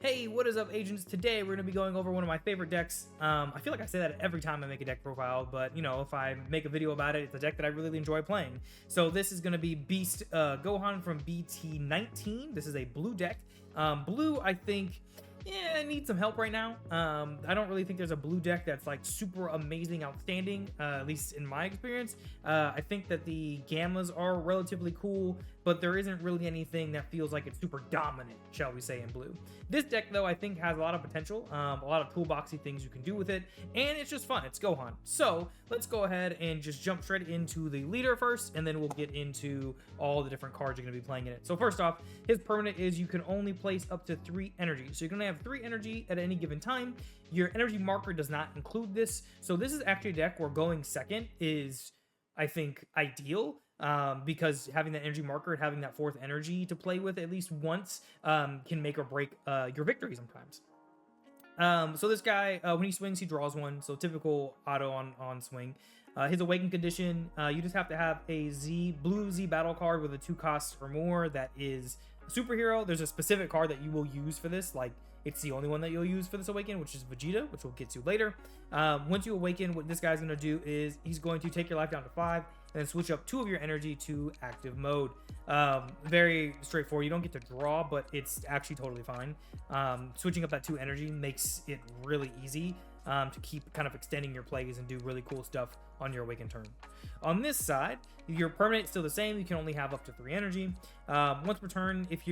Hey, what is up, agents? Today we're going to be going over one of my favorite decks. I feel like I say that every time I make a deck profile, but you know, if I make a video about it, it's a deck that I really enjoy playing. So this is going to be Gohan from BT19. This is a blue deck. Blue, I think, yeah, needs some help right now. I don't really think there's a blue deck that's like super amazing, outstanding, at least in my experience. I think that the Gammas are relatively cool, but there isn't really anything that feels like it's super dominant, shall we say, in blue. This deck, though, I think has a lot of potential, a lot of toolboxy things you can do with it, and it's just fun. It's Gohan. So let's go ahead and just jump straight into the leader first, and then we'll get into all the different cards you're going to be playing in it. So first off, his permanent is you can only place up to 3 energy. So you're going to have 3 energy at any given time. Your energy marker does not include this. So this is actually a deck where going second is, I think, ideal. Because having that energy marker and having that 4th energy to play with at least once can make or break your victory sometimes. So this guy, when he swings, he draws 1. So typical auto on swing. His awakened condition, you just have to have a blue Z battle card with a 2 cost or more that is a superhero. There's a specific card that you will use for this, like it's the only one that you'll use for this awaken, which is Vegeta, which we'll get to later. Once you awaken, what this guy's going to do is he's going to take your life down to 5 and then switch up 2 of your energy to active mode. Very straightforward. You don't get to draw, but it's actually totally fine. Switching up that 2 energy makes it really easy to keep kind of extending your plays and do really cool stuff on your awakened turn. On this side, your permanent is still the same. You can only have up to 3 energy. Once per turn, if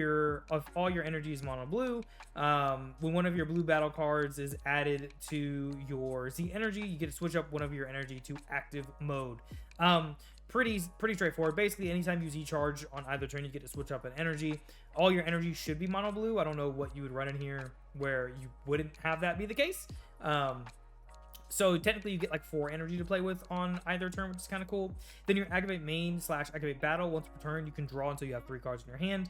all your energy is mono blue, when one of your blue battle cards is added to your Z energy, you get to switch up one of your energy to active mode. Pretty straightforward. Basically, anytime you Z charge on either turn, you get to switch up an energy. All your energy should be mono blue. I don't know what you would run in here where you wouldn't have that be the case. So technically you get like 4 energy to play with on either turn, which is kind of cool. Then your activate main / activate battle, once per turn, you can draw until you have 3 cards in your hand.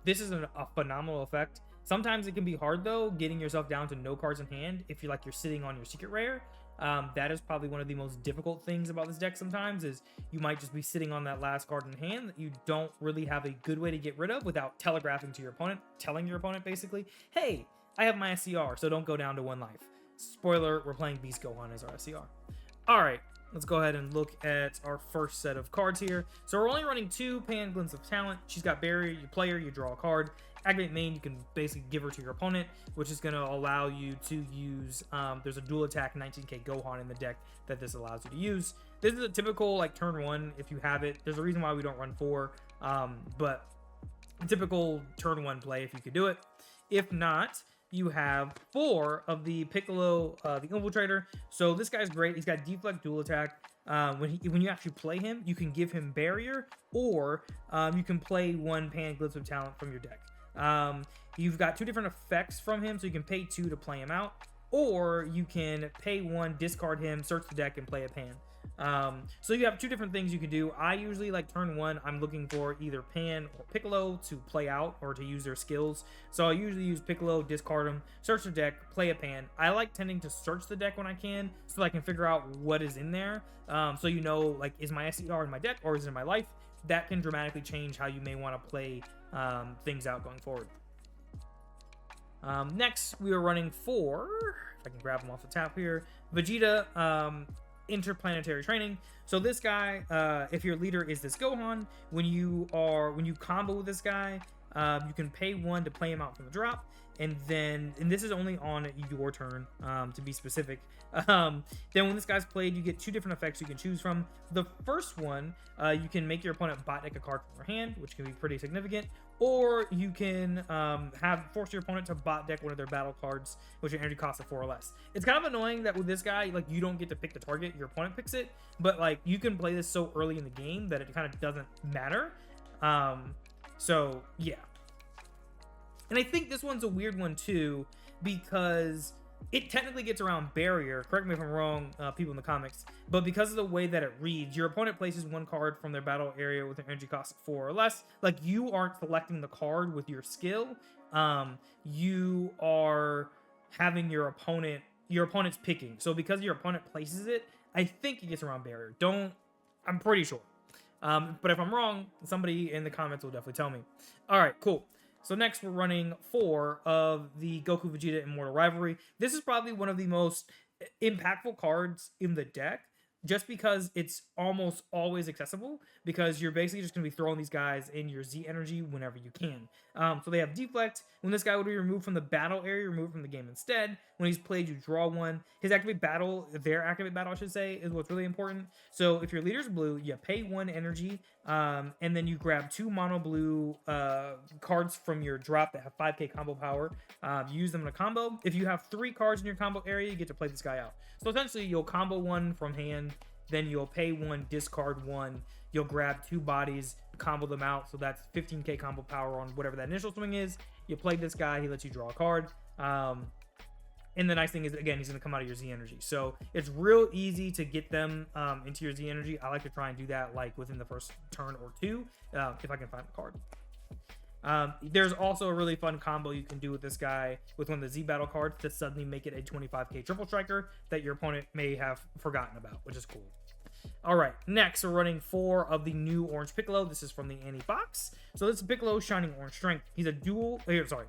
This is a phenomenal effect. Sometimes it can be hard though, getting yourself down to no cards in hand if you're sitting on your secret rare. That is probably one of the most difficult things about this deck sometimes, is you might just be sitting on that last card in hand that you don't really have a good way to get rid of without telegraphing to your opponent, telling your opponent basically, hey, I have my SCR, so don't go down to 1 life. Spoiler, we're playing Beast Gohan as our SCR. All right, let's go ahead and look at our first set of cards here. So we're only running 2 Pan Glints of Talent. She's got Barrier, you play her, you draw a card. Activate main, you can basically give her to your opponent, which is going to allow you to use, there's a dual attack 19k Gohan in the deck that this allows you to use. This is a typical like turn 1 if you have it. There's a reason why we don't run 4, but typical turn 1 play if you could do it. If not, you have 4 of the Piccolo, the Infiltrator. So this guy's great. He's got Deflect dual attack. When you actually play him, you can give him Barrier, or you can play 1 Pan Glyphs of Talent from your deck. You've got 2 different effects from him, so you can pay 2 to play him out, or you can pay 1, discard him, search the deck, and play a Pan. So you have 2 different things you can do. I usually, like turn 1, I'm looking for either Pan or Piccolo to play out or to use their skills. So I usually use Piccolo, discard them, search the deck, play a Pan. I like tending to search the deck when I can, so I can figure out what is in there. So you know, like, is my SCR in my deck or is it in my life? That can dramatically change how you may want to play things out going forward. Next, we are running 4, if I can grab them off the top here, Vegeta, Interplanetary Training. So this guy, if your leader is this Gohan, when you combo with this guy, you can pay 1 to play him out from the drop, and this is only on your turn, to be specific. Then when this guy's played, you get 2 different effects you can choose from. The first one, you can make your opponent bot deck a card from their hand, which can be pretty significant, or you can force your opponent to bot deck one of their battle cards, which your energy costs of 4 or less. It's kind of annoying that with this guy, like, you don't get to pick the target, your opponent picks it, but like you can play this so early in the game that it kind of doesn't matter. So yeah. And I think this one's a weird one too, because it technically gets around Barrier. Correct me if I'm wrong, people in the comics. But because of the way that it reads, your opponent places 1 card from their battle area with an energy cost of 4 or less. Like, you aren't selecting the card with your skill. You are having your opponent's picking. So because your opponent places it, I think it gets around Barrier. I'm pretty sure. But if I'm wrong, somebody in the comments will definitely tell me. All right, cool. So next we're running 4 of the Goku Vegeta Immortal Rivalry. This is probably one of the most impactful cards in the deck, just because it's almost always accessible, because you're basically just going to be throwing these guys in your Z energy whenever you can. So they have Deflect. When this guy would be removed from the battle area, removed from the game instead. When he's played, you draw 1. His activate battle, their activate battle, I should say, is what's really important. So if your leader's blue, you pay 1 energy, and then you grab 2 mono blue cards from your drop that have 5k combo power. You use them in a combo. If you have 3 cards in your combo area, you get to play this guy out. So essentially, you'll combo 1 from hand, then you'll pay 1, discard 1. You'll grab 2 bodies, combo them out. So that's 15k combo power on whatever that initial swing is. You play this guy, he lets you draw a card. And the nice thing is, again, he's going to come out of your Z energy. So it's real easy to get them into your Z energy. I like to try and do that like within the first turn or 2, if I can find a card. There's also a really fun combo you can do with this guy with one of the Z battle cards to suddenly make it a 25k triple striker that your opponent may have forgotten about, which is cool. All right, next we're running 4 of the new Orange Piccolo. This is from the Annie box. So this is Piccolo Shining Orange Strength. He's a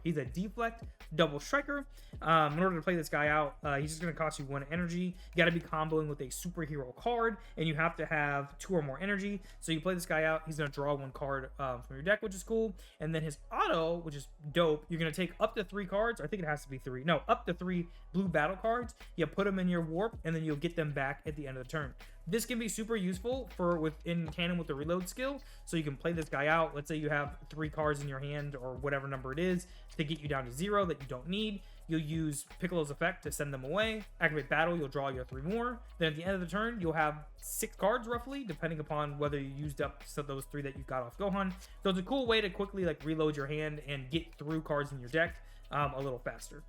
he's a Deflect double striker. In order to play this guy out, he's just going to cost you 1 energy. You got to be comboing with a superhero card, and you have to have 2 or more energy. So you play this guy out, he's going to draw 1 card from your deck, which is cool. And then his auto, which is dope, you're going to take up to 3 cards. I think it has to be 3. No, up to 3 blue battle cards. You put them in your warp, and then you'll get them back at the end of the turn. This can be super useful for within canon with the reload skill. So you can play this guy out. Let's say you have 3 cards in your hand or whatever number it is to get you down to 0 that you don't need. You'll use Piccolo's effect to send them away. Activate battle, you'll draw your 3 more. Then at the end of the turn, you'll have 6 cards roughly, depending upon whether you used up those 3 that you got off Gohan. So it's a cool way to quickly like reload your hand and get through cards in your deck a little faster.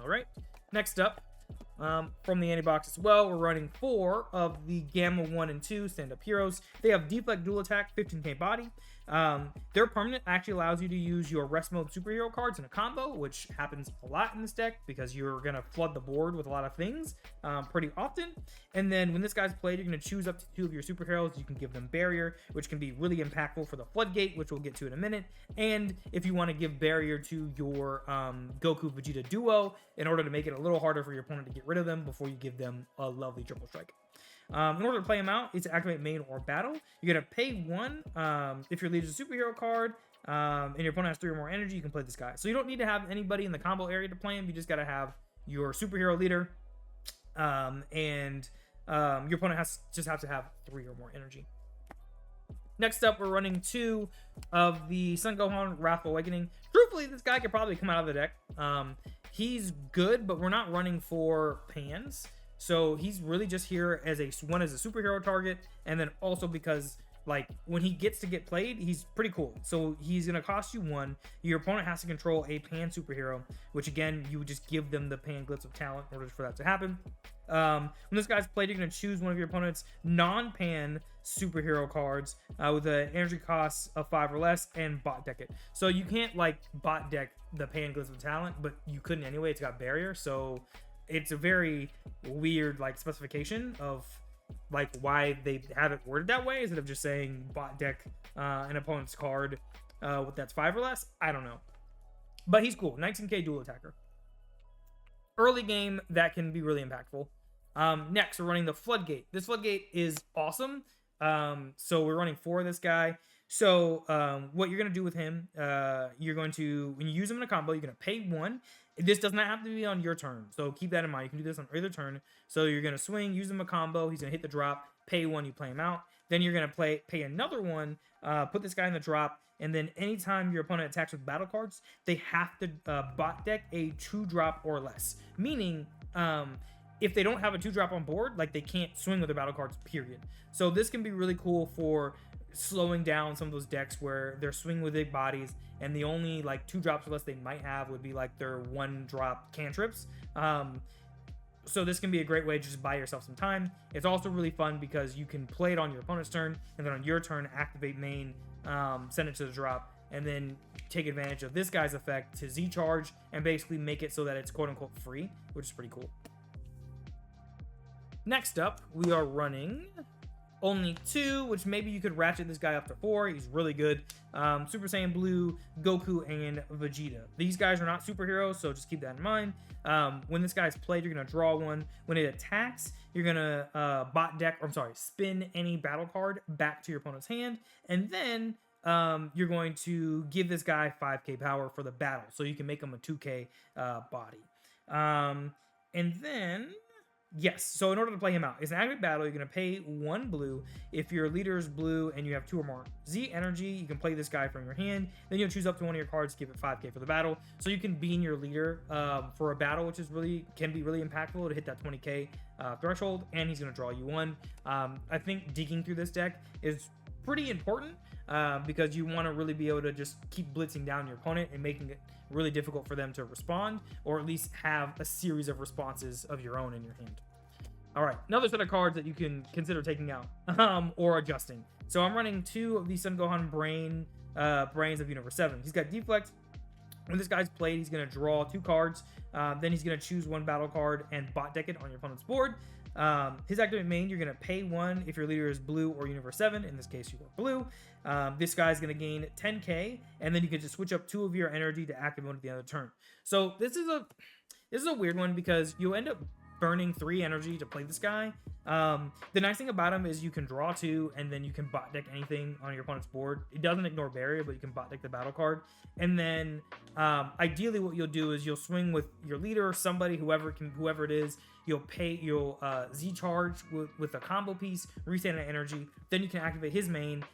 All right, next up. From the Annie box as well, we're running 4 of the Gamma 1 and 2 stand-up heroes. They have Deflect Dual Attack, 15k body. Their permanent actually allows you to use your rest mode superhero cards in a combo, which happens a lot in this deck because you're going to flood the board with a lot of things pretty often. And then when this guy's played, you're going to choose up to 2 of your superheroes. You can give them Barrier, which can be really impactful for the Floodgate, which we'll get to in a minute. And if you want to give Barrier to your Goku Vegeta duo in order to make it a little harder for your opponent to get rid of them before you give them a lovely triple strike. In order to play them out, it's activate main or battle. You're going to pay 1 if your leader's a superhero card and your opponent has 3 or more energy, you can play this guy. So you don't need to have anybody in the combo area to play him. You just got to have your superhero leader and your opponent just has to have 3 or more energy. Next up, we're running 2 of the Son Gohan Wrathful Awakening. Truthfully, this guy could probably come out of the deck. He's good, but we're not running for pans. So he's really just here as a superhero target, and then also because like when he gets to get played, he's pretty cool. So he's gonna cost you 1. Your opponent has to control a pan superhero, which again you would just give them the pan glitz of talent in order for that to happen. When this guy's played, you're gonna choose one of your opponent's non-pan superhero cards with an energy cost of 5 or less and bot deck it. So you can't like bot deck the pan glitz of talent, but you couldn't anyway. It's got barrier, so it's a very weird like specification of like why they have it worded that way instead of just saying bot deck an opponent's card with that's 5 or less. I don't know, but he's cool. 19k dual attacker. Early game that can be really impactful. Next we're running the Floodgate. This Floodgate is awesome. So we're running 4 of this guy. So what you're going to do with him, you're going to, when you use him in a combo, you're going to pay 1. This does not have to be on your turn, so keep that in mind. You can do this on either turn. So you're going to swing, use him a combo, he's going to hit the drop, pay 1, you play him out. Then you're going to pay another 1, put this guy in the drop, and then anytime your opponent attacks with battle cards, they have to bot deck a 2-drop or less. Meaning, if they don't have a 2-drop on board, like they can't swing with their battle cards, period. So this can be really cool for slowing down some of those decks where they're swinging with big bodies and the only like 2 drops or less they might have would be like their 1-drop cantrips. So this can be a great way to just buy yourself some time. It's also really fun because you can play it on your opponent's turn and then on your turn activate main, send it to the drop, and then take advantage of this guy's effect to Z charge and basically make it so that it's quote unquote free, which is pretty cool. Next up, we are running only 2, which maybe you could ratchet this guy up to 4. He's really good. Super Saiyan Blue, Goku, and Vegeta. These guys are not superheroes, so just keep that in mind. When this guy's played, you're going to draw one. When it attacks, you're going to spin any battle card back to your opponent's hand, and then you're going to give this guy 5k power for the battle, so you can make him a 2k body. And then, yes, so in order to play him out, it's an active battle. You're going to pay 1 blue. If your leader is blue and you have 2 or more Z energy, you can play this guy from your hand. Then you'll choose up to one of your cards, give it 5k for the battle. So you can bean your leader for a battle, which is can be really impactful to hit that 20k threshold, and he's going to draw you 1. I think digging through this deck is pretty important because you want to really be able to just keep blitzing down your opponent and making it really difficult for them to respond, or at least have a series of responses of your own in your hand. All right, another set of cards that you can consider taking out or adjusting. So I'm running 2 of the Son Gohan Brains of Universe 7. He's got Deflect. When this guy's played, he's going to draw 2 cards. Then he's going to choose 1 battle card and bot deck it on your opponent's board. His activate main, you're going to pay 1 if your leader is blue or Universe 7. In this case, you are blue. This guy's going to gain 10k, and then you can just switch up 2 of your energy to active mode at the end of the turn. So this is a weird one because you'll end up burning 3 energy to play this guy. The nice thing about him is you can draw 2, and then you can bot deck anything on your opponent's board. It doesn't ignore barrier, but you can bot deck the battle card. And then ideally what you'll do is you'll swing with your leader, somebody, whoever it is. You'll Z charge with a combo piece, restand that energy. Then you can activate his main.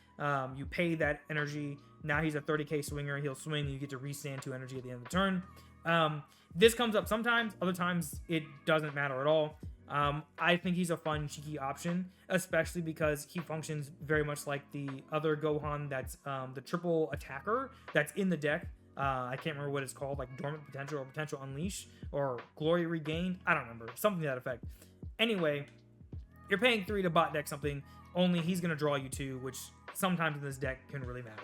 You pay that energy. Now he's a 30k swinger. He'll swing. You get to restand 2 energy at the end of the turn. This comes up sometimes. Other times it doesn't matter at all. I think he's a fun, cheeky option, especially because he functions very much like the other Gohan that's the triple attacker that's in the deck. I can't remember what it's called, like Dormant Potential or Potential Unleash or Glory Regained. I don't remember. Something to that effect. Anyway, you're paying 3 to bot deck something. Only he's going to draw you 2, which sometimes in this deck can really matter.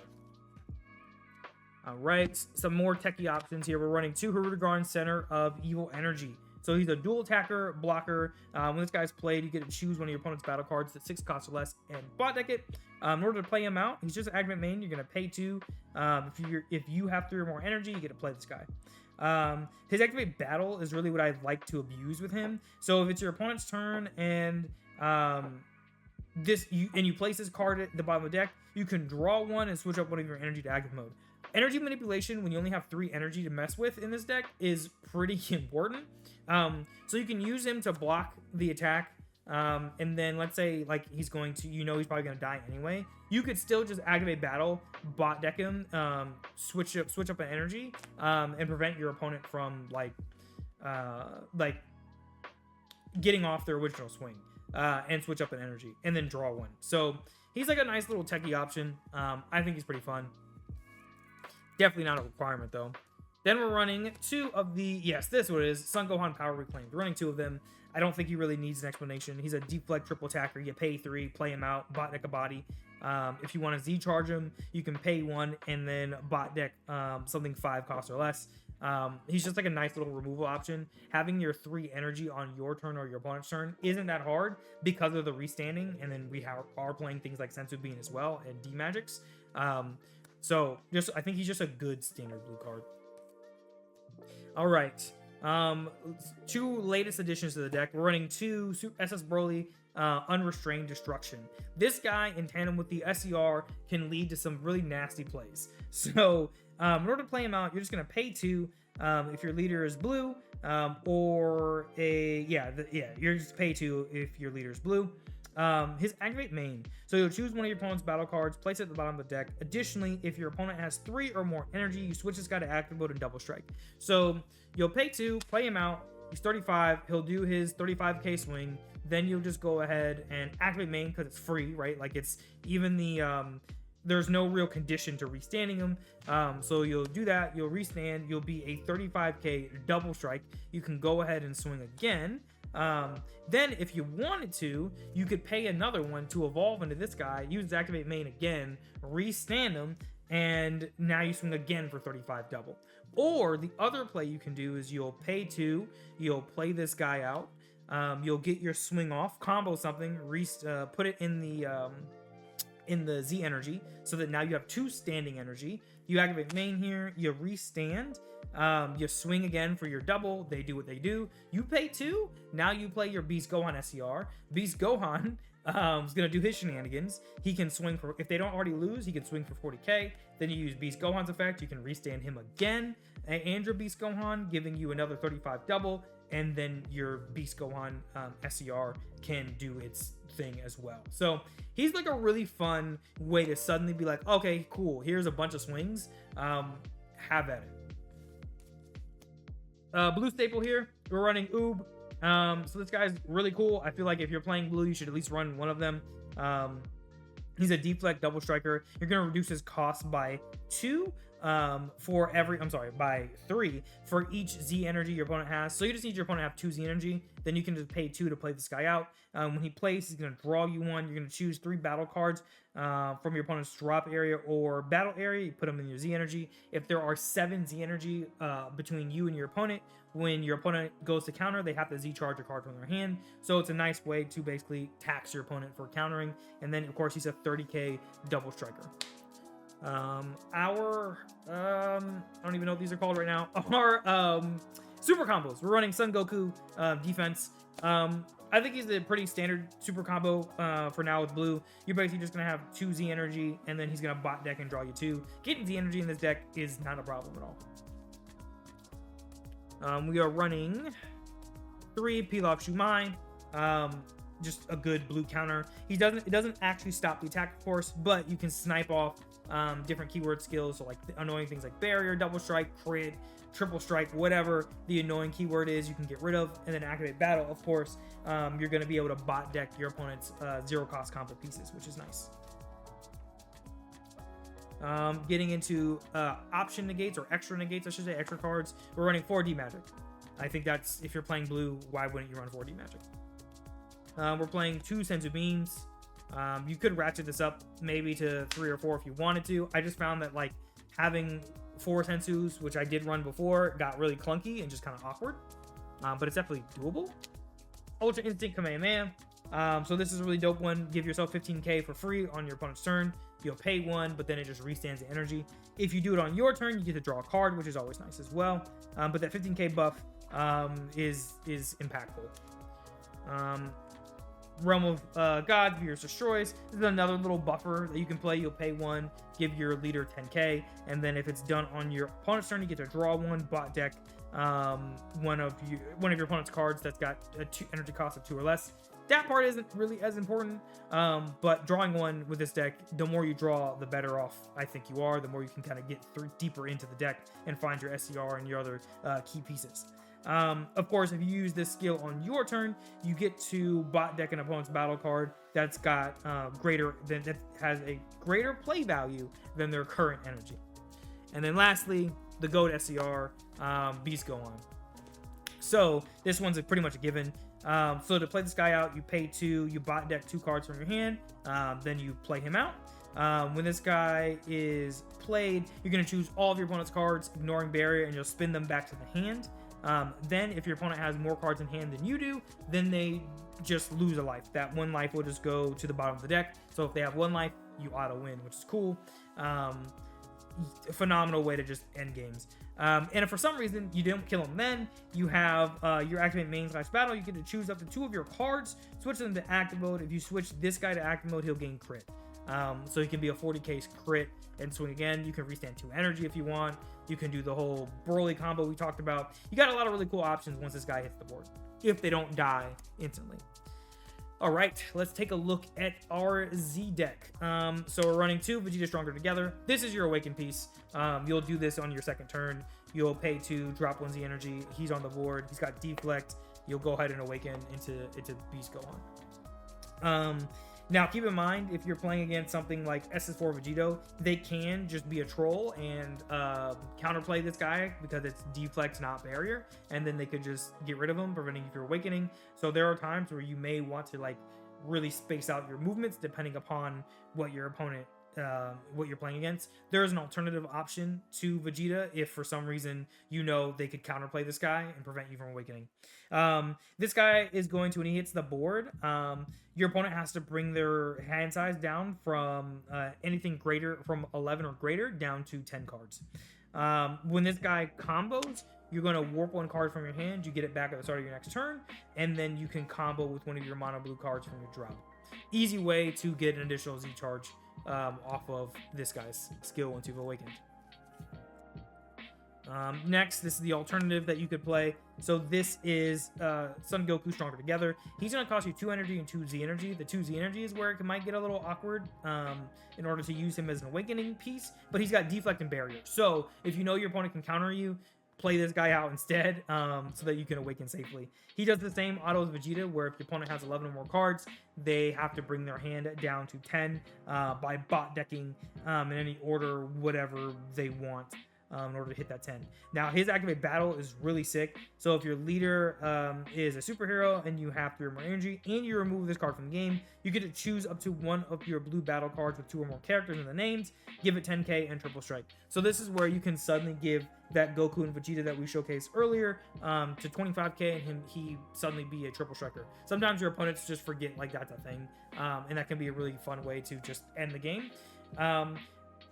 All right, some more techie options here. We're running 2 Hirudegarn Center of Evil Energy. So he's a dual attacker, blocker. When this guy's played, you get to choose one of your opponent's battle cards at 6 costs or less and bot deck it. In order to play him out, he's just an activate main. You're going to pay 2. If you have 3 or more energy, you get to play this guy. His activate battle is really what I like to abuse with him. So if it's your opponent's turn and you place this card at the bottom of the deck, you can draw 1 and switch up one of your energy to active mode. Energy manipulation, when you only have 3 energy to mess with in this deck, is pretty important. So you can use him to block the attack, and then let's say like he's going to, he's probably going to die anyway. You could still just activate battle, bot deck him, switch up an energy, and prevent your opponent from like getting off their original swing, and switch up an energy, and then draw 1. So he's like a nice little techie option. I think he's pretty fun. Definitely not a requirement though. Then we're running 2 of the, yes, this is what it is, Son Gohan Power Reclaimed. We're running 2 of them. I don't think he really needs an explanation. He's a deflect triple attacker. You pay 3, play him out, bot deck a body. If you want to Z charge him, you can pay 1 and then bot deck something 5 costs or less. He's just like a nice little removal option. Having your 3 energy on your turn or your opponent's turn isn't that hard because of the restanding, and then we are playing things like Sensu Bean as well and D Magics. So I think he's just a good standard blue card. All right, 2 latest additions to the deck. We're running 2 SS Broly Unrestrained Destruction. This guy in tandem with the SCR can lead to some really nasty plays. So in order to play him out, you're just going to pay 2 if your leader is blue, you're just pay 2 if your leader is blue. His activate main. So you'll choose one of your opponent's battle cards, place it at the bottom of the deck. Additionally, if your opponent has 3 or more energy, you switch this guy to active mode and double strike. So you'll pay 2, play him out. He's 35. He'll do his 35k swing. Then you'll just go ahead and activate main because it's free, right? Like it's even there's no real condition to restanding him. So you'll do that. You'll restand. You'll be a 35k double strike. You can go ahead and swing again. Then if you wanted to, you could pay another 1 to evolve into this guy, use activate main again, restand him, and now you swing again for 35 double. Or the other play you can do is you'll pay 2, you'll play this guy out, You'll get your swing off, combo something, put it in the Z energy, so that now you have 2 standing energy. You activate main here, you restand, you swing again for your double. They do what they do. You pay 2. Now you play your Beast Gohan SCR. Beast Gohan is gonna do his shenanigans. He can swing for, if they don't already lose, he can swing for 40k. Then you use Beast Gohan's effect. You can restand him again, and your Beast Gohan, giving you another 35 double. And then your Beast Gohan SCR can do its thing as well. So he's like a really fun way to suddenly be like, okay, cool, here's a bunch of swings. Have at it. Blue staple here, we're running Oob. So this guy's really cool. I feel like if you're playing blue, you should at least run one of them. He's a deflect double striker. You're going to reduce his cost by 2 for every, by 3 for each Z energy your opponent has. So you just need your opponent to have 2 Z energy. Then you can just pay 2 to play this guy out. When he plays, he's going to draw you 1. You're going to choose 3 battle cards from your opponent's drop area or battle area. You put them in your Z energy. If there are 7 Z energy between you and your opponent, when your opponent goes to counter, they have to Z charge a card from their hand. So it's a nice way to basically tax your opponent for countering. And then, of course, he's a 30k double striker. I don't even know what these are called right now. Our super combos. We're running Son Goku defense. I think he's a pretty standard super combo for now with blue. You're basically just gonna have 2 Z energy, and then he's gonna bot deck and draw you 2. Getting Z energy in this deck is not a problem at all. We are running 3 Pilaf Shumai. Just a good blue counter. It doesn't actually stop the attack, of course, but you can snipe off different keyword skills, so like the annoying things like barrier, double strike, crit, triple strike, whatever the annoying keyword is, you can get rid of. And then activate battle, of course. You're going to be able to bot deck your opponent's 0 cost combo pieces, which is nice. Getting into option negates, or extra negates, I should say, extra cards. We're running 4D magic. I think that's, if you're playing blue, why wouldn't you run 4D magic? We're playing 2 Senzu beams. You could ratchet this up maybe to 3 or 4 if you wanted to. I just found that like having 4 Senzus, which I did run before, got really clunky and just kind of awkward. But it's definitely doable. Ultra Instinct Kamehameha. So this is a really dope one. Give yourself 15k for free on your opponent's turn. You'll pay 1, but then it just restands the energy. If you do it on your turn, you get to draw a card, which is always nice as well. But that 15k buff is impactful. Realm of God, Viewers Destroys. This is another little buffer that you can play. You'll pay 1, give your leader 10k, and then if it's done on your opponent's turn, you get to draw 1, bot deck one of your opponent's cards that's got a energy cost of 2 or less. That part isn't really as important, but drawing 1 with this deck, the more you draw, the better off I think you are. The more you can kind of get deeper into the deck and find your SCR and your other key pieces. Of course, if you use this skill on your turn, you get to bot deck an opponent's battle card that's got that has a greater play value than their current energy. And then lastly, the GOAT SCR, Beast Gohan. So this one's pretty much a given. So to play this guy out, you pay 2, you bot deck 2 cards from your hand, then you play him out. When this guy is played, you're going to choose all of your opponent's cards, ignoring barrier, and you'll spin them back to the hand. Then if your opponent has more cards in hand than you do, then they just lose a life. That 1 life will just go to the bottom of the deck. So if they have 1 life, you auto win, which is cool. Phenomenal way to just end games. And if for some reason you didn't kill him, then you have your activate main / battle. You get to choose up to 2 of your cards, switch them to active mode. If you switch this guy to active mode, he'll gain crit. So he can be a 40k crit and swing again. You can restand 2 energy if you want. You can do the whole Broly combo we talked about. You got a lot of really cool options once this guy hits the board, if they don't die instantly. All right, let's take a look at our Z deck. So we're running 2 Vegeta Stronger Together. This is your Awaken piece. You'll do this on your second turn. You'll pay 2, drop 1 Z energy. He's on the board. He's got Deflect. You'll go ahead and Awaken into Beast Gohan. Now, keep in mind, if you're playing against something like SS4 Vegito, they can just be a troll and counterplay this guy because it's deflect, not barrier, and then they could just get rid of him, preventing you from awakening. So there are times where you may want to like really space out your movements depending upon what your opponent what you're playing against. There is an alternative option to Vegeta if for some reason you know they could counterplay this guy and prevent you from awakening. This guy is going to, when he hits the board, your opponent has to bring their hand size down from anything greater, from 11 or greater, down to 10 cards. When this guy combos, you're going to warp one card from your hand, you get it back at the start of your next turn, and then you can combo with one of your mono blue cards from your drop. Easy way to get an additional Z charge off of this guy's skill once you've awakened. Next, this is the alternative that you could play. So this is Son Goku Stronger Together. He's going to cost you 2 energy and 2 Z energy. The 2 Z energy is where it might get a little awkward in order to use him as an awakening piece, but he's got deflect and barrier. So if you know your opponent can counter you, play this guy out instead so that you can awaken safely. He does the same auto as Vegeta, where if your opponent has 11 or more cards, they have to bring their hand down to 10 by bot decking in any order, whatever they want. In order to hit that 10. Now, his activate battle is really sick. So if your leader is a superhero and you have 3 or more energy and you remove this card from the game, you get to choose up to one of your blue battle cards with 2 or more characters in the names, give it 10k and triple strike. So this is where you can suddenly give that Goku and Vegeta that we showcased earlier to 25k and he suddenly be a triple striker. Sometimes your opponents just forget like that's a thing, and that can be a really fun way to just end the game.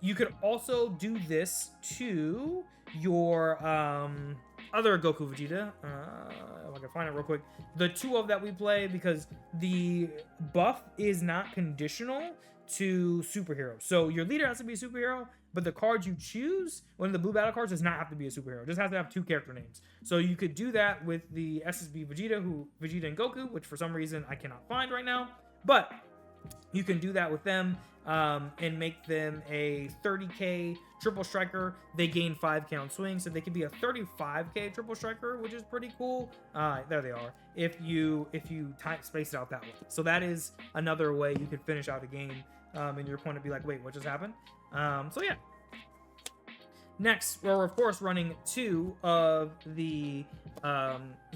You could also do this to your other Goku Vegeta. If I can find it real quick. The 2 of that we play, because the buff is not conditional to superhero. So your leader has to be a superhero, but the cards you choose, one of the blue battle cards, does not have to be a superhero. It just has to have 2 character names. So you could do that with the SSB Vegeta, Vegeta and Goku, which for some reason I cannot find right now. But you can do that with them and make them a 30k triple striker. They gain 5k on swing, so they could be a 35k triple striker, which is pretty cool. There they are. If you space it out that way, so that is another way you could finish out a game, and your opponent be like, "Wait, what just happened?" So yeah. Next, we're of course running 2 of the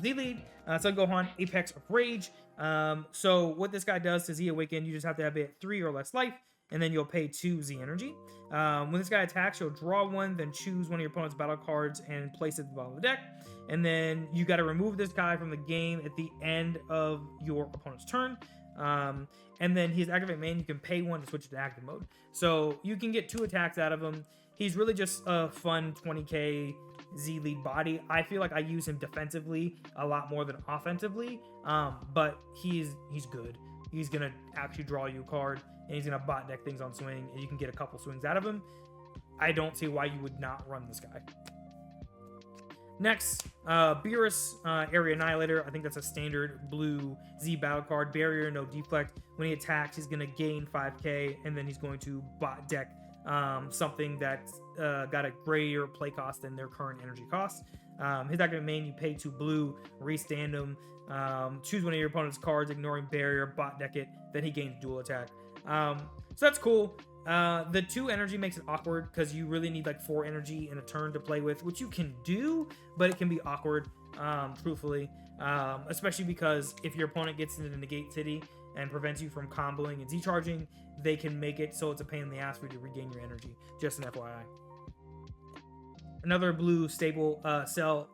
Z Lead, Son Gohan Apex of Rage. So what this guy does to Z Awaken, you just have to have it 3 or less life, and then you'll pay 2 Z energy. When this guy attacks, you'll draw 1, then choose one of your opponent's battle cards and place it at the bottom of the deck. And then you got to remove this guy from the game at the end of your opponent's turn. And then his activate main, you can pay 1 to switch to active mode. So you can get 2 attacks out of him. He's really just a fun 20k Z lead body. I feel like I use him defensively a lot more than offensively, but he's good. He's gonna actually draw you a card, and he's gonna bot deck things on swing, and you can get a couple swings out of him. I don't see why you would not run this guy. Next, Beerus, Area Annihilator. I think that's a standard blue Z battle card. Barrier, no deflect. When he attacks, he's gonna gain 5k, and then he's going to bot deck something that's got a greater play cost than their current energy cost. His active main, you pay 2 blue, restand him, choose one of your opponent's cards, ignoring barrier, bot deck it, then he gains dual attack. So that's cool. The 2 energy makes it awkward because you really need like 4 energy in a turn to play with, which you can do, but it can be awkward, truthfully, especially because if your opponent gets into the negate city and prevents you from comboing and Z-charging, they can make it so it's a pain in the ass for you to regain your energy. Just an FYI. Another blue stable Cell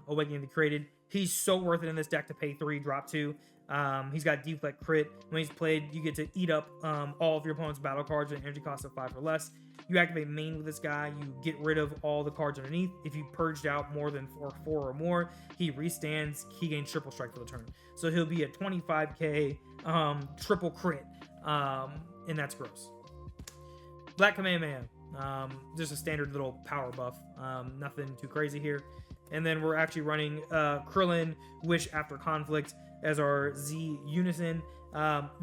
Awakening they created. He's so worth it in this deck to pay 3, drop 2. He's got deflect crit. When he's played, you get to eat up all of your opponent's battle cards with an energy cost of 5 or less. You activate main with this guy, you get rid of all the cards underneath. If you purged out more than 4 or more, he restands, he gains triple strike for the turn. So he'll be a 25k triple crit, and that's gross. Black Kamehameha, just a standard little power buff, nothing too crazy here. And then we're actually running Krillin, Wish After Conflict as our Z Unison.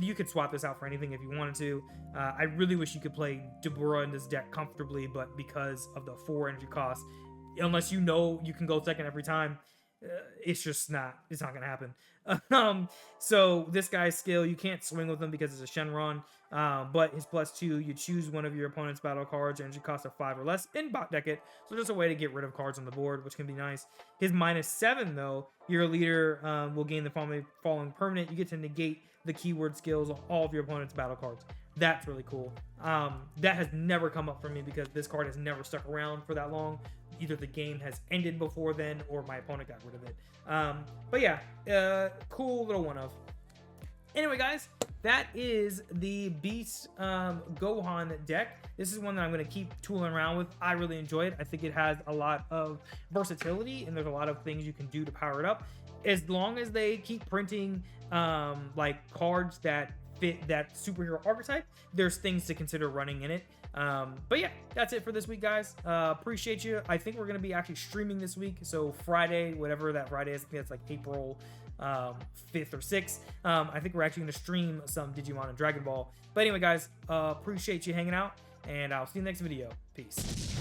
You could swap this out for anything if you wanted to. I really wish you could play Dabura in this deck comfortably, but because of the 4 energy cost, unless you know you can go second every time, it's not gonna happen. So this guy's skill, you can't swing with him because it's a Shenron, but his +2, you choose one of your opponent's battle cards, energy cost of 5 or less, and bot deck it. So just a way to get rid of cards on the board, which can be nice. His -7 though, your leader will gain the following permanent. You get to negate the keyword skills of all of your opponent's battle cards. That's really cool. That has never come up for me because this card has never stuck around for that long. Either the game has ended before then or my opponent got rid of it. But yeah, cool little one of. Anyway, guys, that is the Beast Gohan deck. This is one that I'm going to keep tooling around with. I really enjoy it. I think it has a lot of versatility, and there's a lot of things you can do to power it up. As long as they keep printing like cards that fit that superhero archetype, there's things to consider running in it. But yeah, that's it for this week, guys. Appreciate you. I think we're going to be actually streaming this week. So Friday, whatever that Friday is, I think it's like April 5th or 6th. I think we're actually going to stream some Digimon and Dragon Ball. But anyway, guys, appreciate you hanging out, and I'll see you in the next video. Peace.